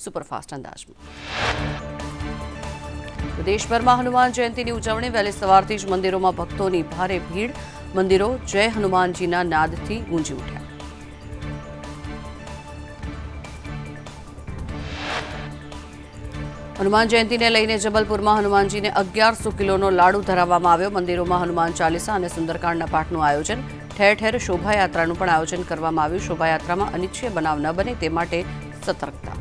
Superfast અંદાજમાં। દેશભરમાં હનુમાન જયંતીની ઉજવણી વહેલી સવારથી જ મંદિરોમાં ભક્તોની ભારે ભીડ। મંદિરો જય હનુમાનજીના નાદથી ગુંજી ઉઠ્યા। હનુમાન જયંતીને લઈને જબલપુરમાં હનુમાનજીને 1100 કિલોનો લાડુ ધરાવવામાં આવ્યો। મંદિરોમાં હનુમાન ચાલીસા અને સુંદરકાંડના પાઠનું આયોજન। ઠેર ઠેર શોભાયાત્રાનું પણ આયોજન કરવામાં આવ્યું। શોભાયાત્રામાં અનિચ્છનીય બનાવ ન બને તે માટે સતર્કતા।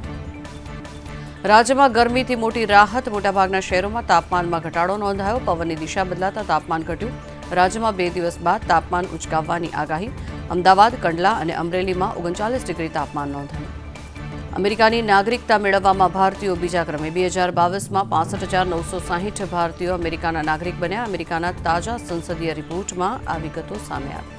રાજ્યમાં ગરમીથી મોટી રાહત। મોટાભાગના શહેરોમાં તાપમાનમાં ઘટાડો નોંધાયો। પવનની દિશા બદલાતા તાપમાન ઘટ્યું। રાજ્યમાં 2 દિવસ બાદ તાપમાન ઉચકાવવાની આગાહી। અમદાવાદ, કંડલા અને અમરેલીમાં 39 ડિગ્રી તાપમાન નોંધાયું। અમેરિકાની નાગરિકતા મેળવવામાં ભારતીયો બીજા ક્રમે। 2022માં 65,960 ભારતીયો અમેરિકાના નાગરિક બન્યા। અમેરિકાના તાજા સંસદીય રિપોર્ટમાં આ વિગતો સામે આવી।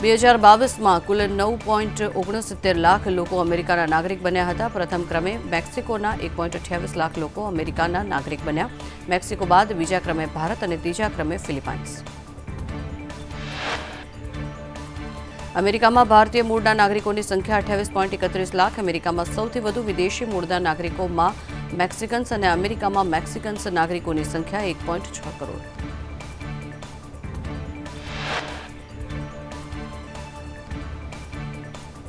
2022માં કુલ 9.69 લાખ લોકો અમેરિકાના નાગરિક બન્યા હતા। પ્રથમ ક્રમે મેક્સિકોના 1.28 લાખ લોકો અમેરિકાના નાગરિક બન્યા। મેક્સિકો બાદ બીજા ક્રમે ભારત અને ત્રીજા ક્રમે ફિલિપાઇન્સ। અમેરિકામાં ભારતીય મૂળના નાગરિકોની સંખ્યા 28.31 લાખ। અમેરિકામાં સૌથી વધુ વિદેશી મૂળના નાગરિકોમાં મેક્સિકન્સ અને અમેરિકામાં મેક્સિકન્સ નાગરિકોની સંખ્યા 1.6 કરોડ।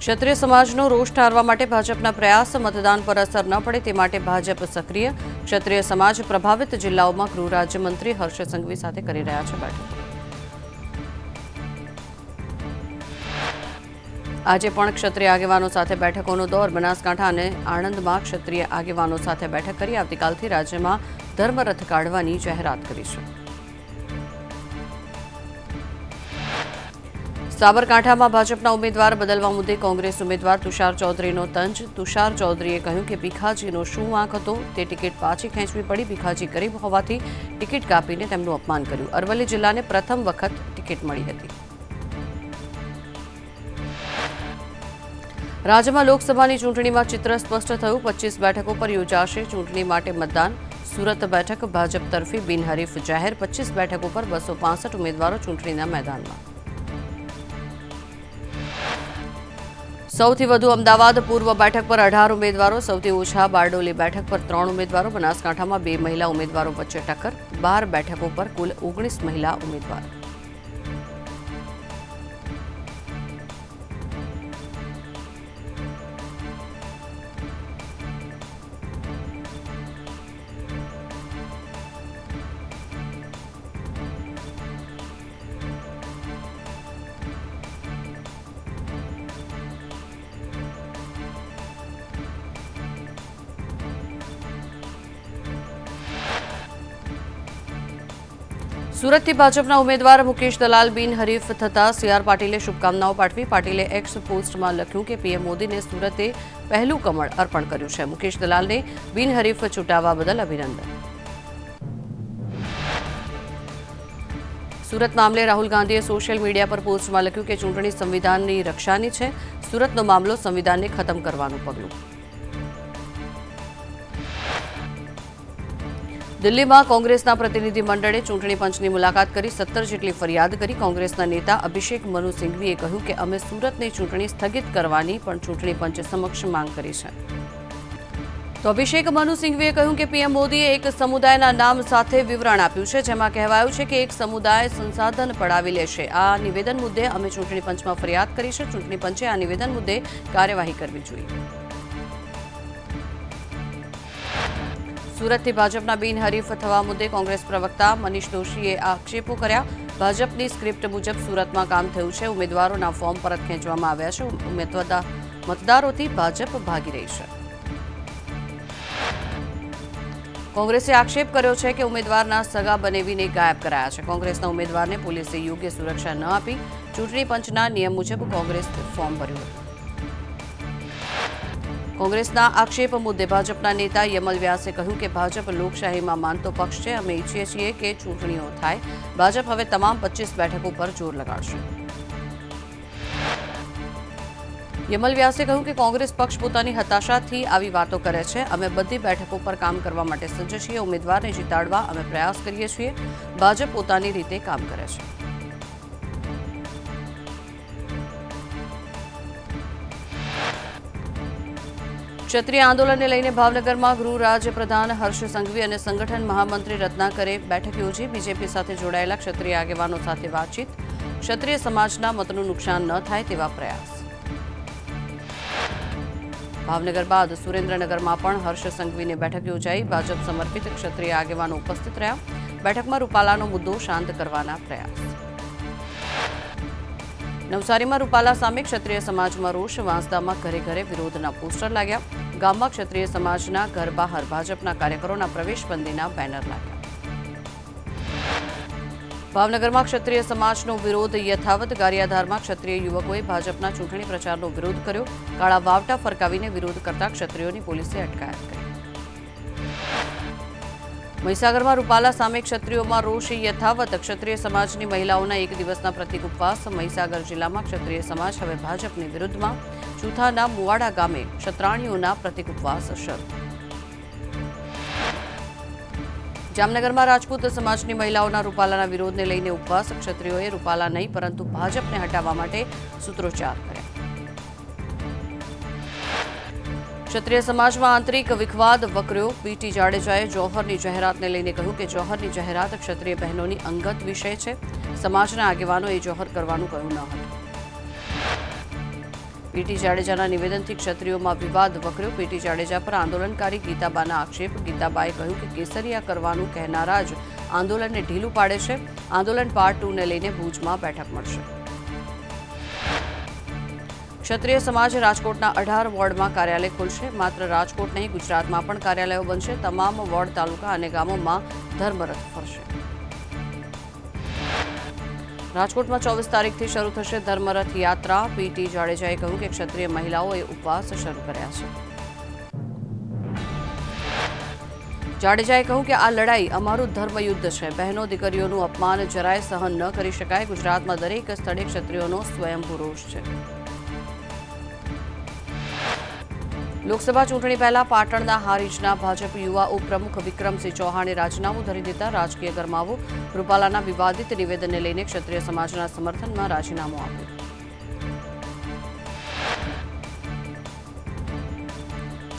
ક્ષત્રિય સમાજનો રોષ ઠારવા માટે ભાજપના પ્રયાસ। મતદાન પર અસર ન પડે તે માટે ભાજપ સક્રિય। ક્ષત્રિય સમાજ પ્રભાવિત જિલ્લાઓમાં ગૃહ રાજ્યમંત્રી હર્ષ સંઘવી સાથે કરી રહ્યા છે બેઠકો। આજે પણ ક્ષત્રિય આગેવાનો સાથે બેઠકોનો દોર। બનાસકાંઠા અને આણંદમાં ક્ષત્રિય આગેવાનો સાથે બેઠક કરી। આવતીકાલથી રાજ્યમાં ધર્મરથ કાઢવાની જાહેરાત કરી છે। સાબરકાંઠામાં ભાજપના ઉમેદવાર બદલવા મુદ્દે કોંગ્રેસ ઉમેદવાર તુષાર ચૌધરીનો તંજ। તુષાર ચૌધરીએ કહ્યું કે ભીખાજીનો શું વાંક હતો? તે ટિકિટ પાછી ખેંચવી પડી। ભીખાજી ગરીબ હોવાથી ટિકિટ કાપીને તેમનું અપમાન કર્યું। અરવલ્લી જિલ્લાને પ્રથમ વખત ટિકિટ મળી હતી। રાજ્યમાં લોકસભાની ચૂંટણીમાં ચિત્ર સ્પષ્ટ થયું। 25 બેઠકો પર યોજાશે ચૂંટણી માટે મતદાન। સુરત બેઠક ભાજપ તરફી બિનહરીફ જાહેર। 25 બેઠકો પર 265 ઉમેદવારો ચૂંટણીના મેદાનમાં। સૌથી વધુ અમદાવાદ પૂર્વ બેઠક પર 18 ઉમેદવારો। સૌથી ઓછા બારડોલી બેઠક પર 3 ઉમેદવારો। બનાસકાંઠામાં 2 મહિલા ઉમેદવારો વચ્ચે ટક્કર। 12 બેઠકો પર કુલ 19 મહિલા ઉમેદવાર। સુરતથી ભાજપના ઉમેદવાર મુકેશ દલાલ બિનહરીફ થતા સી આર પાટીલે શુભકામનાઓ પાઠવી। પાટીલે એક્સ પોસ્ટમાં લખ્યું કે પીએમ મોદીને સુરતે પહેલું કમળ અર્પણ કર્યું છે। મુકેશ દલાલને બિનહરીફ ચૂંટાવા બદલ અભિનંદન। સુરત મામલે રાહુલ ગાંધીએ સોશિયલ મીડિયા પર પોસ્ટમાં લખ્યું કે ચૂંટણી સંવિધાનની રક્ષાની છે। સુરતનો મામલો સંવિધાનને ખતમ કરવાનું પગલું। દિલ્હીમાં કોંગ્રેસના પ્રતિનિધિ મંડળે ચૂંટણી પંચની મુલાકાત કરી 17 જેટલી ફરિયાદ કરી। કોંગ્રેસના નેતા અભિષેક મનુ સિંઘવીએ કહ્યું કે અમે સુરતની ચૂંટણી સ્થગિત કરવાની પણ ચૂંટણી પંચ સમક્ષ માંગ કરી છે। તો અભિષેક મનુ સિંઘવીએ કહ્યું કે પીએમ મોદીએ એક સમુદાયના નામ સાથે વિવરણ આપ્યું છે જેમાં કહેવાયું છે કે એક સમુદાય સંસાધન પડાવી લેશે। આ નિવેદન મુદ્દે અમે ચૂંટણી પંચમાં ફરિયાદ કરી છે। ચૂંટણી પંચે આ નિવેદન મુદ્દે કાર્યવાહી કરવી જોઈએ। સુરતથી ભાજપના બિનહરીફ થવા મુદ્દે કોંગ્રેસ પ્રવક્તા મનીષ દોશીએ આક્ષેપો કર્યા। ભાજપની સ્ક્રિપ્ટ મુજબ સુરતમાં કામ થયું છે। ઉમેદવારોના ફોર્મ પરત ખેંચવામાં આવ્યા છે। મતદારોથી ભાજપ ભાગી રહી છે। કોંગ્રેસે આક્ષેપ કર્યો છે કે ઉમેદવારના સગા બનેવીને ગાયબ કરાયા છે। કોંગ્રેસના ઉમેદવારને પોલીસે યોગ્ય સુરક્ષા ન આપી। ચૂંટણી પંચના નિયમ મુજબ કોંગ્રેસે ફોર્મ ભર્યું હતું। કોંગ્રેસના આક્ષેપ મુદ્દે ભાજપના નેતા યમલ વ્યાસે કહ્યું કે ભાજપ લોકશાહીમાં માનતો પક્ષ છે। અમે ઈચ્છીએ છીએ કે ચૂંટણીઓ થાય। ભાજપ હવે તમામ 25 બેઠકો પર જોર લગાડશે। યમલ વ્યાસે કહ્યું કે કોંગ્રેસ પક્ષ પોતાની હતાશાથી આવી વાતો કરે છે। અમે બધી બેઠકો પર કામ કરવા માટે સજ્જ છીએ। ઉમેદવારને જીતાડવા અમે પ્રયાસ કરીએ છીએ। ભાજપ પોતાની રીતે કામ કરે છે। ક્ષત્રિય આંદોલનને લઈને ભાવનગરમાં ગૃહ રાજ્ય પ્રધાન હર્ષ સંઘવી અને સંગઠન મહામંત્રી રત્નાકરે બેઠક યોજી. બીજેપી સાથે જોડાયેલા ક્ષત્રિય આગેવાનો સાથે વાતચીત. ક્ષત્રિય સમાજના મતનું નુકસાન ન થાય તેવા પ્રયાસ. ભાવનગર બાદ સુરેન્દ્રનગરમાં પણ હર્ષ સંઘવીની બેઠક યોજાઈ. ભાજપ સમર્પિત ક્ષત્રિય આગેવાનો ઉપસ્થિત રહ્યા. બેઠકમાં રૂપાલાનો મુદ્દો શાંત કરવાના પ્રયાસ. નવસારીમાં રૂપાલા સામે ક્ષત્રિય સમાજમાં રોષ. વાંસદામાં ઘરે ઘરે વિરોધના પોસ્ટર લાગ્યા. ગામમાં ક્ષત્રિય સમાજના ઘર બહાર ભાજપના કાર્યકરોના પ્રવેશબંધીના બેનર લાગ્યા. ભાવનગરમાં ક્ષત્રિય સમાજનો વિરોધ યથાવત. ગારિયાધારમાં ક્ષત્રિય યુવકોએ ભાજપના ચૂંટણી પ્રચારનો વિરોધ કર્યો. કાળા વાવટા ફરકાવીને વિરોધ કરતા ક્ષત્રિયોની પોલીસે અટકાયત કરી. મહીસાગરમાં રૂપાલા સામે ક્ષત્રિયોમાં રોષ યથાવત. ક્ષત્રિય સમાજની મહિલાઓના એક દિવસના પ્રતિક ઉપવાસ. મહીસાગર જિલ્લામાં ક્ષત્રિય સમાજ હવે ભાજપની વિરુદ્ધમાં. ચૂથાના મુવાડા ગામે ક્ષત્રાણીઓના પ્રતિક ઉપવાસ શરૂ. જામનગરમાં રાજપૂત સમાજની મહિલાઓના રૂપાલાના વિરોધને લઈને ઉપવાસ. ક્ષત્રિયોએ રૂપાલા નહીં પરંતુ ભાજપને હટાવવા માટે સૂત્રોચ્ચાર કર્યા. ક્ષત્રિય સમાજમાં આંતરિક વિખવાદ વકર્યો. પીટી જાડેજાએ જૌહરની જાહેરાતને લઈને કહ્યું કે જૌહરની જાહેરાત ક્ષત્રિય બહેનોની અંગત વિષય છે. સમાજના આગેવાનોએ જૌહર કરવાનું કહ્યું ન હતું. પીટી જાડેજાના નિવેદનથી ક્ષત્રિયોમાં વિવાદ વકર્યો. પીટી જાડેજા પર આંદોલનકારી ગીતાબાના આક્ષેપ. ગીતાબાએ કહ્યું કે કેસરિયા કરવાનું કહેનારા જ આંદોલનને ઢીલું પાડે છે. આંદોલન પાર્ટ 2 ને લઈને ભુજમાં બેઠક મળશે. ક્ષત્રિય સમાજ રાજકોટના 18 વોર્ડમાં કાર્યાલય ખોલશે. માત્ર રાજકોટ નહીં ગુજરાતમાં પણ કાર્યાલયો બનશે. તમામ વોર્ડ, તાલુકા અને ગામોમાં ધર્મરથ ફરશે. રાજકોટમાં 24 તારીખથી શરૂ થશે ધર્મરથ યાત્રા. પીટી જાડેજાએ કહ્યું કે ક્ષત્રિય મહિલાઓએ ઉપવાસ શરૂ કર્યા છે. જાડેજાએ કહ્યું કે આ લડાઈ અમારું ધર્મયુદ્ધ છે. બહેનો દીકરીઓનું અપમાન જરાય સહન ન કરી શકાય. ગુજરાતમાં દરેક સ્થળે ક્ષત્રિયોનો સ્વયંભૂ રોષ છે. લોકસભા ચૂંટણી પહેલા પાટણના હારીજના ભાજપ યુવા ઉપપ્રમુખ વિક્રમસિંહ ચૌહાણે રાજીનામું ધરી દીધા. રાજકીય ગરમાવો. રૂપાલાના વિવાદિત નિવેદનને લઈને ક્ષત્રિય સમાજના સમર્થનમાં રાજીનામું આપ્યું.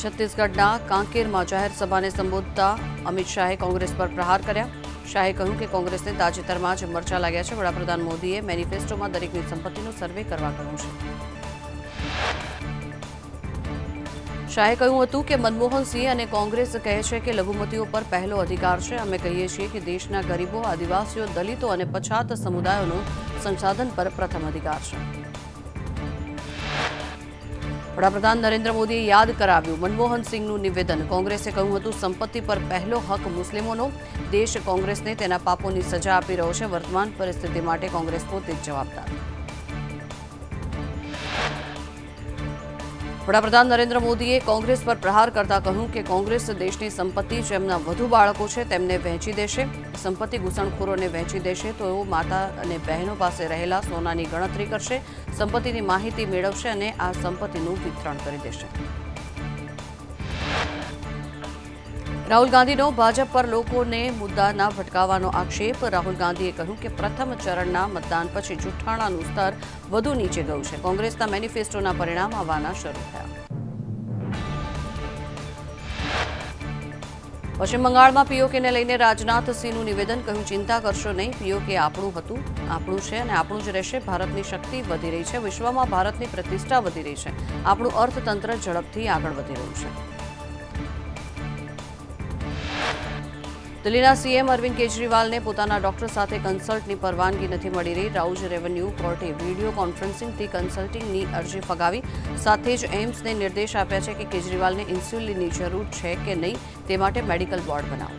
છત્તીસગઢના કાંકેરમાં જાહેર સભાને સંબોધતા અમિત શાહે કોંગ્રેસ પર પ્રહાર કર્યા. શાહે કહ્યું કે કોંગ્રેસને તાજેતરમાં જ મરચા લાગ્યા છે. વડાપ્રધાન મોદીએ મેનિફેસ્ટોમાં દરેકની સંપત્તિનો સર્વે કરવા કહ્યું છે. શાહે કહ્યું હતું કે મનમોહન સિંહ અને કોંગ્રેસ કહે છે કે લઘુમતીઓ પર પહેલો અધિકાર છે. અમે કહીએ છીએ કે દેશના ગરીબો, આદિવાસીઓ, દલિતો અને પછાત સમુદાયોનો સંસાધન પર પ્રથમ અધિકાર છે. વડાપ્રધાન નરેન્દ્ર મોદીએ યાદ કરાવ્યું મનમોહન સિંહનું નિવેદન. કોંગ્રેસે કહ્યું હતું સંપત્તિ પર પહેલો હક મુસ્લિમોનો. દેશ કોંગ્રેસને તેના પાપોની સજા આપી રહ્યો છે. વર્તમાન પરિસ્થિતિ માટે કોંગ્રેસ પોતે જ જવાબદાર. વડાપ્રધાન નરેન્દ્ર મોદીએ કોંગ્રેસ પર પ્રહાર કરતા કહ્યું કે કોંગ્રેસ દેશની સંપત્તિ જેમના વધુ બાળકો છે તેમને વહેંચી દેશે. સંપત્તિ ઘૂસણખોરોને વહેંચી દેશે તો માતા અને બહેનો પાસે રહેલા સોનાની ગણતરી કરશે. સંપત્તિની માહિતી મેળવશે અને આ સંપત્તિનું વિતરણ કરી દેશે. રાહુલ ગાંધીનો ભાજપ પર લોકોને મુદ્દાના ભટકાવવાનો આક્ષેપ. રાહુલ ગાંધીએ કહ્યું કે પ્રથમ ચરણના મતદાન પછી જુઠ્ઠાણાનું સ્તર વધુ નીચે ગયું છે. કોંગ્રેસના મેનિફેસ્ટોના પરિણામ આવવાના શરૂ થયા. પશ્ચિમ બંગાળમાં પીઓકેને લઈને રાજનાથસિંહનું નિવેદન. કહ્યું ચિંતા કરશો નહીં, પીઓકે આપણું હતું, આપણું છે અને આપણું જ રહેશે. ભારતની શક્તિ વધી રહી છે. વિશ્વમાં ભારતની પ્રતિષ્ઠા વધી રહી છે. આપણું અર્થતંત્ર ઝડપથી આગળ વધી રહ્યું છે. દિલ્હીના સીએમ અરવિંદ કેજરીવાલને પોતાના ડોક્ટર સાથે કન્સલ્ટની પરવાનગી નથી મળી રહી. રાઉઝ રેવન્યુ કોર્ટે વિડીયો કોન્ફરન્સિંગથી કન્સલ્ટિંગની અરજી ફગાવી. સાથે જ એમ્સને નિર્દેશ આપ્યા છે કે કેજરીવાલને ઇન્સ્યુલિનની જરૂર છે કે નહીં તે માટે મેડિકલ બોર્ડ બનાવો.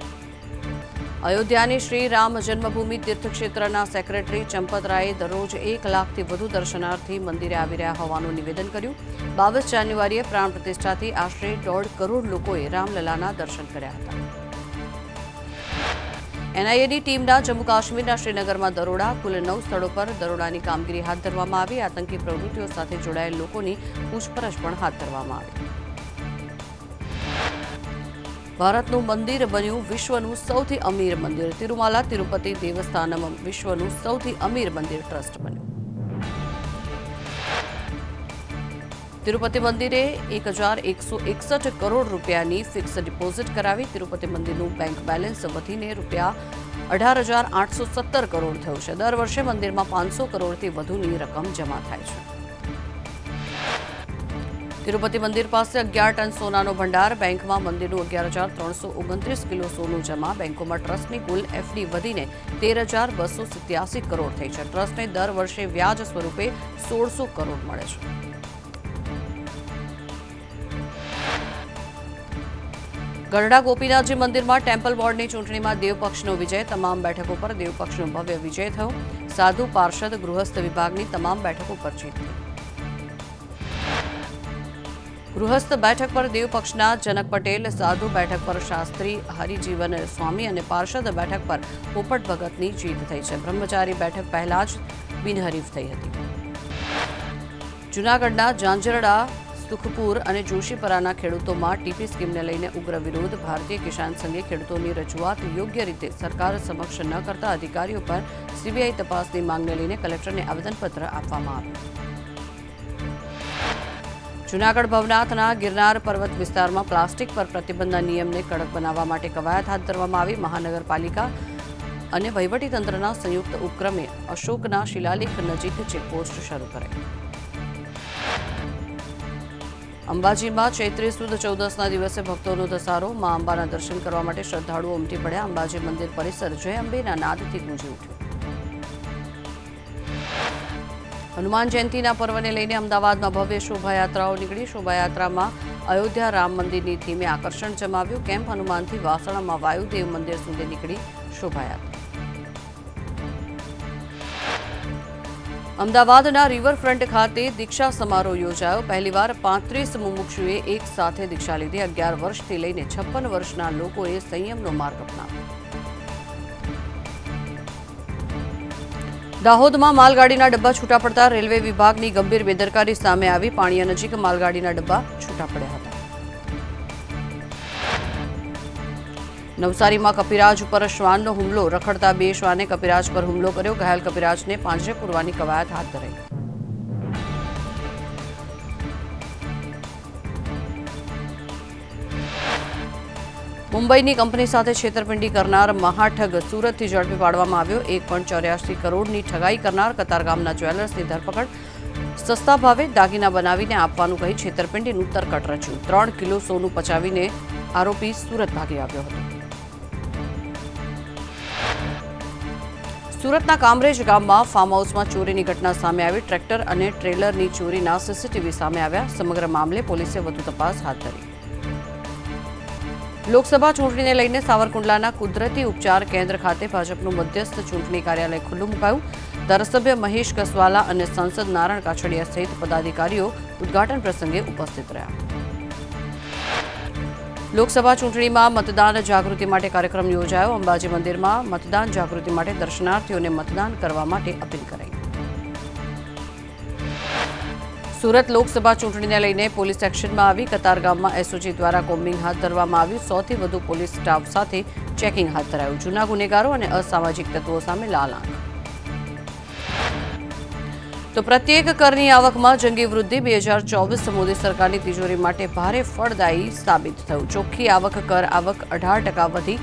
અયોધ્યાની શ્રી રામ જન્મભૂમિ તીર્થક્ષેત્રના સેક્રેટરી ચંપતરાયે દરરોજ 1 લાખથી વધુ દર્શનાર્થી મંદિરે આવી રહ્યા હોવાનું નિવેદન કર્યું. 22 જાન્યુઆરીએ પ્રાણ પ્રતિષ્ઠાથી આશરે 1.5 કરોડ લોકોએ રામલલાના દર્શન કર્યા હતા. એનઆઈએની ટીમના જમ્મુ કાશ્મીરના શ્રીનગરમાં દરોડા. કુલ 9 સ્થળો પર દરોડાની કામગીરી હાથ ધરવામાં આવી. આતંકી પ્રવૃત્તિઓ સાથે જોડાયેલ લોકોની પૂછપરછ પણ હાથ ધરવામાં આવી. ભારતનું મંદિર બન્યું વિશ્વનું સૌથી અમીર મંદિર. તિરુમાલા તિરુપતિ દેવસ્થાનમ વિશ્વનું સૌથી અમીર મંદિર ટ્રસ્ટ બન્યું. તિરુપતિ મંદિરે 1161 કરોડ રૂપિયાની ફિક્સ ડિપોઝિટ કરાવી. તિરુપતિ મંદિરનું બેંક બેલેન્સ વધીને રૂપિયા 18,817 કરોડ થયું છે. દર વર્ષે મંદિરમાં 500 કરોડથી વધુની રકમ જમા થાય છે. તિરુપતિ મંદિર પાસે 11 ટન સોનાનો ભંડાર. બેંકમાં મંદિરનું 11,329 કિલો સોનું જમા. બેંકોમાં ટ્રસ્ટની કુલ એફડી વધીને 13,287 કરોડ થઈ છે. ટ્રસ્ટને દર વર્ષે વ્યાજ સ્વરૂપે 1,600 કરોડ મળે છે. ગઢડા ગોપીનાથજી મંદિરમાં ટેમ્પલ બોર્ડની ચૂંટણીમાં દેવપક્ષનો વિજય. તમામ બેઠકો પર દેવપક્ષનો ભવ્ય વિજય થયો. સાધુ પાર્ષદ ગૃહસ્થ વિભાગની તમામ બેઠકો પર જીત થઈ. ગૃહસ્થ બેઠક પર દેવપક્ષના જનક પટેલ, સાધુ બેઠક પર શાસ્ત્રી હરિજીવન સ્વામી અને પાર્ષદ બેઠક પર પોપટ ભગતની જીત થઈ છે. બ્રહ્મચારી બેઠક પહેલા જ બિનહરીફ થઈ હતી. જૂનાગઢના ઝાંઝરડા, સુખપુર અને જોશીપરાના ખેડૂતોમાં ટીપી સ્કીમને લઈને ઉગ્ર વિરોધ. ભારતીય કિસાન સંઘે ખેડૂતોની રજૂઆત યોગ્ય રીતે સરકાર સમક્ષ ન કરતા અધિકારીઓ પર સીબીઆઈ તપાસની માંગને લઈને કલેક્ટરને આવેદનપત્ર આપવામાં આવ્યું. જૂનાગઢ ભવનાથના ગિરનાર પર્વત વિસ્તારમાં પ્લાસ્ટિક પર પ્રતિબંધના નિયમને કડક બનાવવા માટે કવાયત હાથ ધરવામાં આવી. મહાનગરપાલિકા અને વહીવટીતંત્રના સંયુક્ત ઉપક્રમે અશોકના શિલાલેખ નજીક ચેકપોસ્ટ શરૂ કરાઈ. અંબાજીમાં ચૈત્રી સુદ ચૌદસના દિવસે ભક્તોનો ધસારો. મા અંબાના દર્શન કરવા માટે શ્રદ્ધાળુઓ ઉમટી પડ્યા. અંબાજી મંદિર પરિસર જય અંબેના નાદથી ગુંજી ઉઠ્યું. હનુમાન જયંતિના પર્વને લઈને અમદાવાદમાં ભવ્ય શોભાયાત્રાઓ નીકળી. શોભાયાત્રામાં અયોધ્યા રામ મંદિરની થીમે આકર્ષણ જમાવ્યું. કેમ્પ હનુમાનથી વાસણામાં વાયુદેવ મંદિર સુધી નીકળી શોભાયાત્રા. અમદાવાદના રિવરફ્રન્ટ ખાતે દીક્ષા સમારોહ યોજાયો. પહેલીવાર 35 મુમુક્ષુએ એક સાથે દીક્ષા લીધી. 11 વર્ષથી લઈને 56 વર્ષના લોકોએ સંયમનો માર્ગ અપનાવ્યો. દાહોદમાં માલગાડીના ડબ્બા છૂટા પડતા રેલવે વિભાગની ગંભીર બેદરકારી સામે આવી. પાણીયા નજીક માલગાડીના ડબ્બા છૂટા પડ્યા હતા. નવસારીમાં કપિરાજ ઉપર શ્વાનનો હુમલો. રખડતા 2 શ્વાને કપિરાજ પર હુમલો કર્યો. ઘાયલ કપિરાજને પાંજરે પૂરવાની કવાયત હાથ ધરાઈ. મુંબઈની કંપની સાથે છેતરપિંડી કરનાર મહાઠગ સુરતથી ઝડપી પાડવામાં આવ્યો. 1.84 કરોડની ઠગાઈ કરનાર કતારગામના જ્વેલર્સની ધરપકડ. સસ્તા ભાવે દાગીના બનાવીને આપવાનું કહી છેતરપિંડીનું તરકટ રચ્યું. 3 કિલો સોનું પચાવીને આરોપી સુરત ભાગી આવ્યો હતો. સુરતના કામરેજ ગામમાં ફાર્મ હાઉસમાં ચોરીની ઘટના સામે આવી. ટ્રેક્ટર અને ટ્રેલરની ચોરીના સીસીટીવી સામે આવ્યા. સમગ્ર મામલે પોલીસે વધુ તપાસ હાથ ધરી. લોકસભા ચૂંટણીને લઈને સાવરકુંડલાના કુદરતી ઉપચાર કેન્દ્ર ખાતે ભાજપનું મધ્યસ્થ ચૂંટણી કાર્યાલય ખુલ્લું મુકાયું. ધારાસભ્ય મહેશ કસવાલા અને સાંસદ નારણ કાછડિયા સહિત પદાધિકારીઓ ઉદ્ઘાટન પ્રસંગે ઉપસ્થિત રહ્યા. લોકસભા ચૂંટણીમાં મતદાન જાગૃતિ માટે કાર્યક્રમ યોજાયો. અંબાજી મંદિરમાં મતદાન જાગૃતિ માટે દર્શનાર્થીઓને મતદાન કરવા માટે અપીલ કરાઈ. સુરત લોકસભા ચૂંટણીને લઈને પોલીસ એક્શનમાં આવી. કતારગામમાં એસઓજી દ્વારા કોમ્બિંગ હાથ ધરવામાં આવ્યું. 100થી વધુ પોલીસ સ્ટાફ સાથે ચેકિંગ હાથ ધરાયું. જૂના ગુનેગારો અને અસામાજિક તત્વો સામે લાલ આંખ. તો પ્રત્યેક કરની આવકમાં જંગી વૃદ્ધિ. 2024 મોદી સરકારની તિજોરી માટે ભારે ફળદાયી સાબિત થયું. ચોખ્ખી આવક કર આવક 18% વધી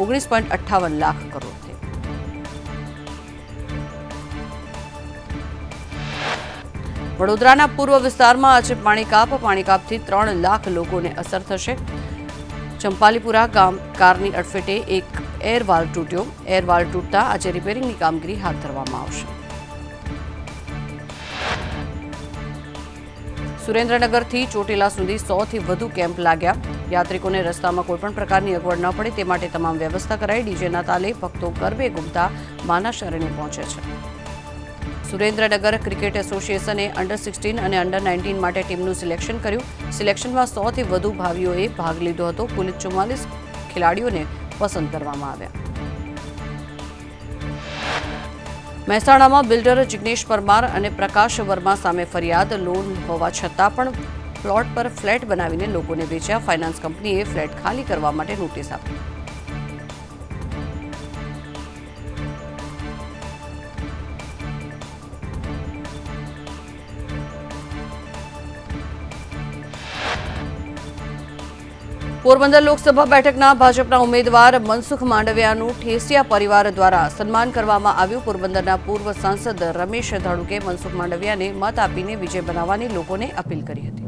19.58 લાખ કરોડ થઈ. વડોદરાના પૂર્વ વિસ્તારમાં આજે પાણીકાપથી 3 લાખ લોકોને અસર થશે. ચંપાલીપુરા કારની અડફેટે એક એરવાલ તૂટ્યો. એરવાલ તૂટતા આજે રિપેરિંગની કામગીરી હાથ ધરવામાં આવશે. સુરેન્દ્રનગરથી ચોટીલા સુધી 100થી વધુ કેમ્પ લાગ્યા. યાત્રિકોને રસ્તામાં કોઈપણ પ્રકારની અગવડ ન પડે તે માટે તમામ વ્યવસ્થા કરાઈ. ડીજેના તાલે ભક્તો ગરબે ઘૂમતા માના શરણે પહોંચે છે. સુરેન્દ્રનગર ક્રિકેટ એસોસિએશને અંડર-16 અને અંડર-19 માટે ટીમનું સિલેક્શન કર્યું. સિલેક્શનમાં 100થી વધુ ભાવીઓએ ભાગ લીધો હતો. કુલ 44 ખેલાડીઓને પસંદ કરવામાં આવ્યા. મહેસાણામાં બિલ્ડર જિગ્નેશ પરમાર અને પ્રકાશ વર્મા સામે ફરિયાદ. લોન હોવા છતાં પણ પ્લોટ પર ફ્લેટ બનાવીને લોકોને વેચ્યા. ફાઇનાન્સ કંપનીએ ફ્લેટ ખાલી કરવા માટે નોટિસ આપી. પોરબંદર લોકસભા બેઠકના ભાજપના ઉમેદવાર મનસુખ માંડવિયાનું ઠેસિયા પરિવાર દ્વારા સન્માન કરવામાં આવ્યું. પોરબંદરના પૂર્વ સાંસદ રમેશ ધડુકે મનસુખ માંડવિયાને મત આપીને વિજય બનાવવાની લોકોને અપીલ કરી હતી.